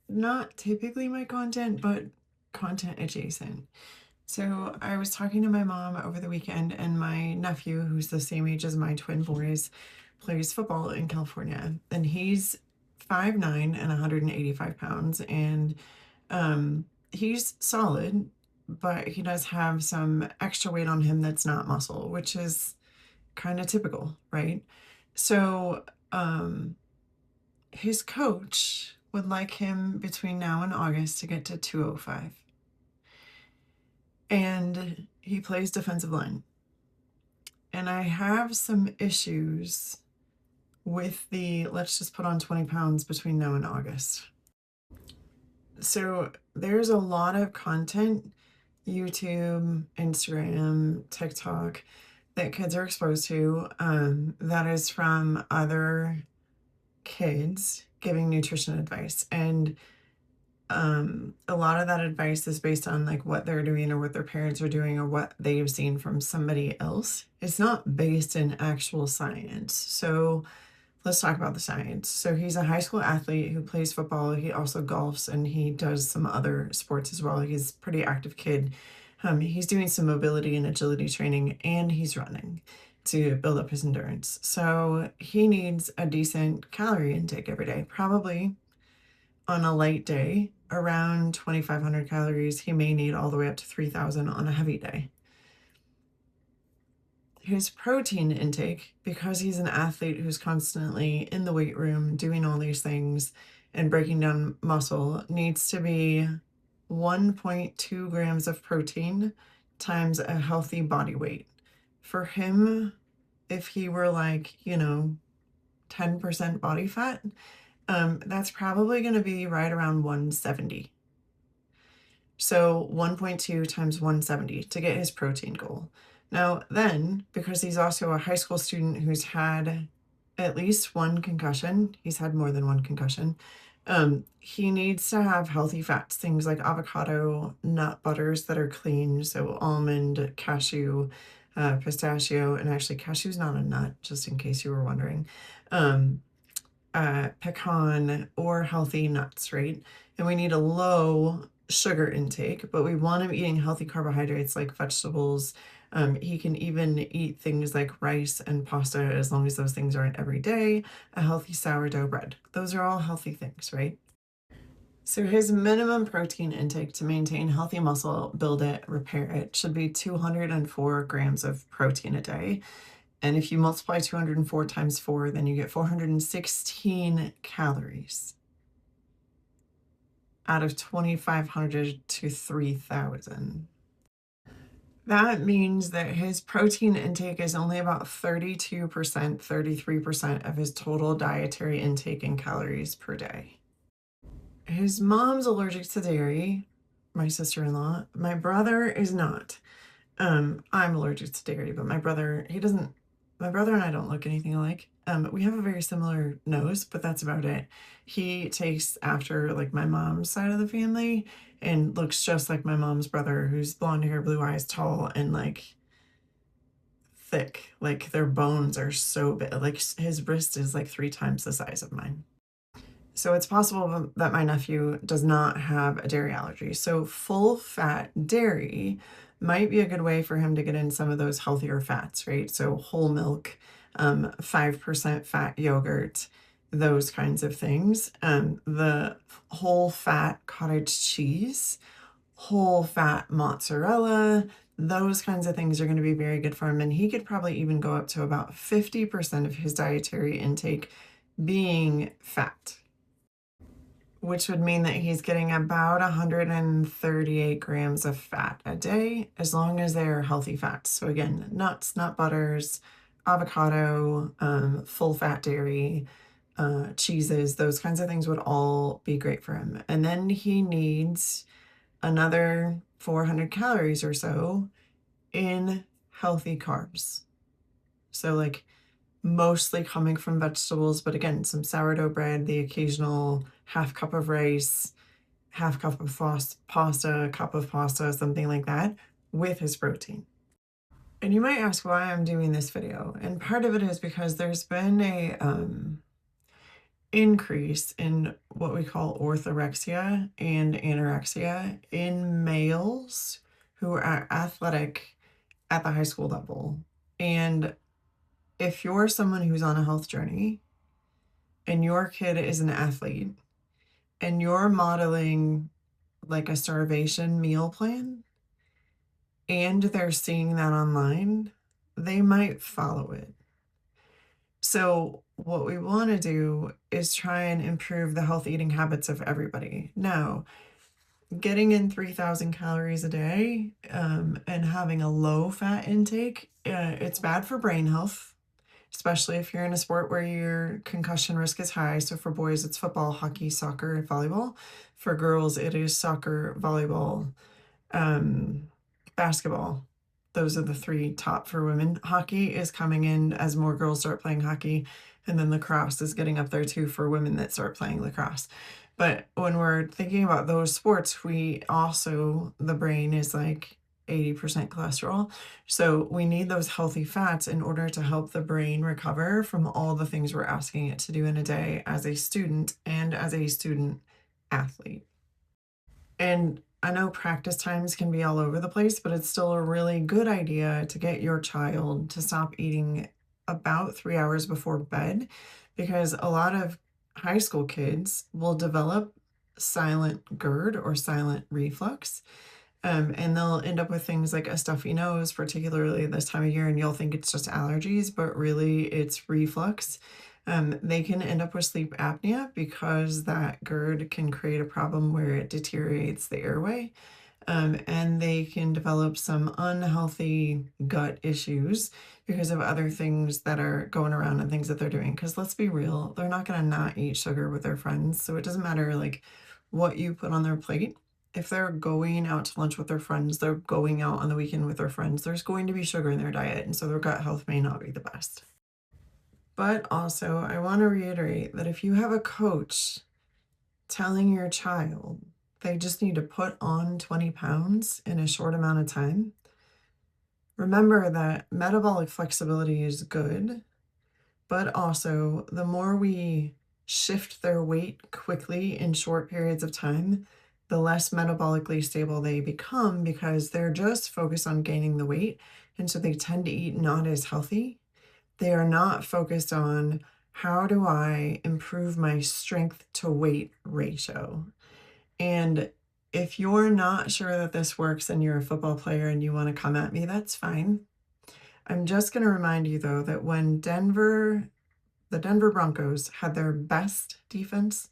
not typically my content, but content adjacent. So I was talking to my mom over the weekend, and my nephew, who's the same age as my twin boys, plays football in California, and he's 5'9" and 185 pounds, and he's solid, but he does have some extra weight on him that's not muscle, which is kind of typical, right? So his coach would like him between now and August to get to 205. And he plays defensive line. And I have some issues with the let's just put on 20 pounds between now and August. So there's a lot of content, YouTube, Instagram, TikTok, that kids are exposed to, that is from other kids giving nutrition advice. And a lot of that advice is based on like what they're doing or what their parents are doing or what they've seen from somebody else. It's not based in actual science. So let's talk about the science. So he's a high school athlete who plays football. He also golfs and he does some other sports as well. He's a pretty active kid. He's doing some mobility and agility training, and he's running to build up his endurance. So he needs a decent calorie intake every day, probably on a light day, around 2,500 calories. He may need all the way up to 3,000 on a heavy day. His protein intake, because he's an athlete who's constantly in the weight room doing all these things and breaking down muscle, needs to be 1.2 grams of protein times a healthy body weight. For him, if he were like, 10% body fat, that's probably going to be right around 170. So 1.2 times 170 to get his protein goal. Now then, because he's also a high school student who's had at least one concussion, he's had more than one concussion, he needs to have healthy fats, things like avocado, nut butters that are clean, so almond, cashew, pistachio, and actually cashew's not a nut, just in case you were wondering, pecan or healthy nuts, right? And we need a low sugar intake, but we want him eating healthy carbohydrates like vegetables. He can even eat things like rice and pasta as long as those things aren't every day, a healthy sourdough bread. Those are all healthy things, right? So his minimum protein intake to maintain healthy muscle, build it, repair it, should be 204 grams of protein a day. And if you multiply 204 times 4, then you get 416 calories out of 2,500 to 3,000. That means that his protein intake is only about 32%, 33% of his total dietary intake in calories per day. His mom's allergic to dairy, my sister-in-law. My brother is not. I'm allergic to dairy, but my brother and I don't look anything alike. We have a very similar nose, but that's about it. He takes after like my mom's side of the family and looks just like my mom's brother, who's blonde hair, blue eyes, tall, and like thick. Like their bones are so big. Like his wrist is like 3 times the size of mine. So it's possible that my nephew does not have a dairy allergy. So full fat dairy might be a good way for him to get in some of those healthier fats, right? So whole milk, 5% fat yogurt, those kinds of things. The whole fat cottage cheese, whole fat mozzarella, those kinds of things are going to be very good for him. And he could probably even go up to about 50% of his dietary intake being fat, which would mean that he's getting about 138 grams of fat a day, as long as they're healthy fats. So again, nuts, nut butters, avocado, full fat dairy, cheeses, those kinds of things would all be great for him. And then he needs another 400 calories or so in healthy carbs. So like mostly coming from vegetables, but again, some sourdough bread, the occasional half cup of rice, half cup of pasta, a cup of pasta, something like that, with his protein. And you might ask why I'm doing this video. And part of it is because there's been increase in what we call orthorexia and anorexia in males who are athletic at the high school level. And if you're someone who's on a health journey and your kid is an athlete and you're modeling like a starvation meal plan and they're seeing that online, they might follow it. So, what we want to do is try and improve the health eating habits of everybody. Now, getting in 3,000 calories a day and having a low fat intake, it's bad for brain health, especially if you're in a sport where your concussion risk is high. So, for boys, it's football, hockey, soccer, and volleyball. For girls, it is soccer, volleyball, um, basketball. Those are the three top for women. Hockey is coming in as more girls start playing hockey, and then lacrosse is getting up there too for women that start playing lacrosse. But when we're thinking about those sports, we also, the brain is like 80% cholesterol. So we need those healthy fats in order to help the brain recover from all the things we're asking it to do in a day as a student and as a student athlete. And I know practice times can be all over the place, but it's still a really good idea to get your child to stop eating about 3 hours before bed because a lot of high school kids will develop silent GERD or silent reflux. And they'll end up with things like a stuffy nose, particularly this time of year, and you'll think it's just allergies, but really it's reflux. They can end up with sleep apnea because that GERD can create a problem where it deteriorates the airway. And they can develop some unhealthy gut issues because of other things that are going around and things that they're doing. Because let's be real, they're not going to not eat sugar with their friends. So it doesn't matter like what you put on their plate. If they're going out to lunch with their friends, they're going out on the weekend with their friends, there's going to be sugar in their diet. And so their gut health may not be the best. But also, I want to reiterate that if you have a coach telling your child they just need to put on 20 pounds in a short amount of time, remember that metabolic flexibility is good, but also the more we shift their weight quickly in short periods of time, the less metabolically stable they become because they're just focused on gaining the weight. And so they tend to eat not as healthy. They are not focused on how do I improve my strength to weight ratio. And if you're not sure that this works and you're a football player and you want to come at me, that's fine. I'm just going to remind you, though, that when the Denver Broncos had their best defense,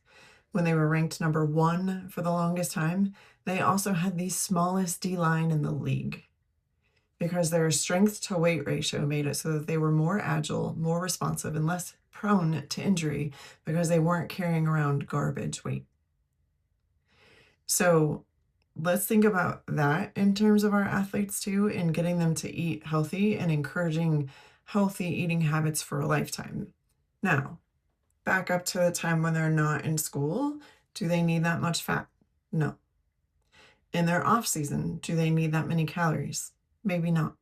when they were ranked number 1 for the longest time, they also had the smallest D-line in the league because their strength to weight ratio made it so that they were more agile, more responsive, and less prone to injury because they weren't carrying around garbage weight. So let's think about that in terms of our athletes too, and getting them to eat healthy and encouraging healthy eating habits for a lifetime. Now, back up to the time when they're not in school. Do they need that much fat? No. In their off season, do they need that many calories? Maybe not.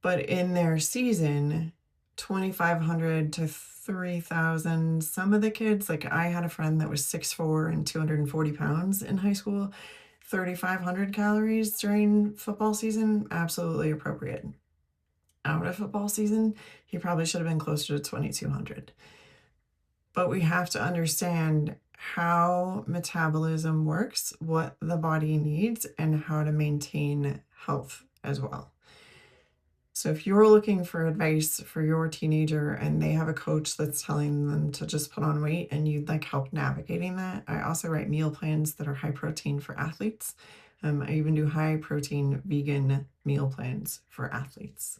But in their season, 2,500 to 3,000, some of the kids, like I had a friend that was 6'4" and 240 pounds in high school, 3,500 calories during football season, absolutely appropriate. Out of football season, he probably should have been closer to 2,200. But we have to understand how metabolism works, what the body needs, and how to maintain health as well. So if you're looking for advice for your teenager and they have a coach that's telling them to just put on weight and you'd like help navigating that, I also write meal plans that are high protein for athletes. I even do high protein vegan meal plans for athletes.